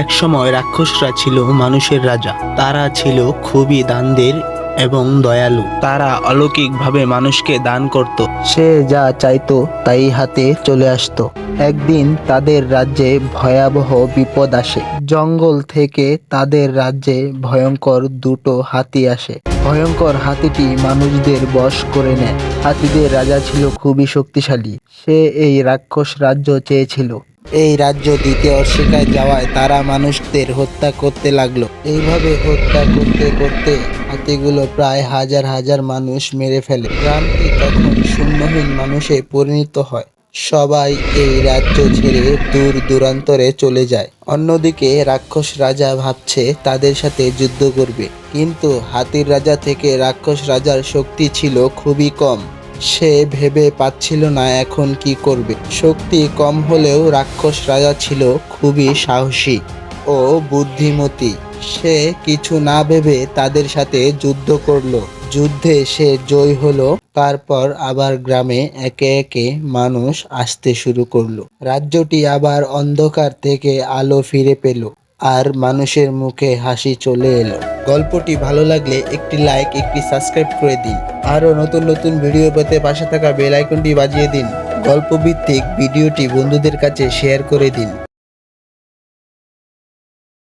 একসময় রাক্ষসরা ছিল মানুষের রাজা। তারা ছিল খুবই দানদের এবং দয়ালু। তারা অলৌকিকভাবে মানুষকে দান করত। সে যা চাইতো তাই হাতে চলে আসতো। একদিন তাদের রাজ্যে ভয়াবহ বিপদ আসে। জঙ্গল থেকে তাদের রাজ্যে ভয়ঙ্কর দুটো হাতি আসে। ভয়ঙ্কর হাতিটি মানুষদের বশ করে নেয়। হাতিদের রাজা ছিল খুবই শক্তিশালী। সে এই রাক্ষস রাজ্য চেয়েছিল। এই রাজ্য দিতে অস্বীকার যাওয়ায় তারা মানুষদের হত্যা করতে লাগলো। এইভাবে হত্যা করতে করতে হাতিগুলো প্রায় হাজার হাজার মানুষ মেরে ফেলে। গ্রামটি তখন শূন্যহীন মানুষে পরিণত হয়। সবাই এই রাজ্য ছেড়ে দূর দূরান্তরে চলে যায়। অন্যদিকে রাক্ষস রাজা ভাবছে তাদের সাথে যুদ্ধ করবে, কিন্তু হাতির রাজা থেকে রাক্ষস রাজার শক্তি ছিল খুবই কম। সে ভেবে পাচ্ছিল না এখন কি করবে। শক্তি কম হলেও রাক্ষস রাজা ছিল খুবই সাহসী ও বুদ্ধিমতী। সে কিছু না ভেবে তাদের সাথে যুদ্ধ করলো। যুদ্ধে সে জয় হলো। তারপর আবার গ্রামে একে একে মানুষ আসতে শুরু করলো। রাজ্যটি আবার অন্ধকার থেকে আলো ফিরে পেল, আর মানুষের মুখে হাসি চলে এলো। গল্পটি ভালো লাগলে একটি লাইক, একটি সাবস্ক্রাইব করে দিন। আরও নতুন নতুন ভিডিও পেতে পাশে থাকা বেল আইকনটি বাজিয়ে দিন। গল্পভিত্তিক ভিডিওটি বন্ধুদের কাছে শেয়ার করে দিন।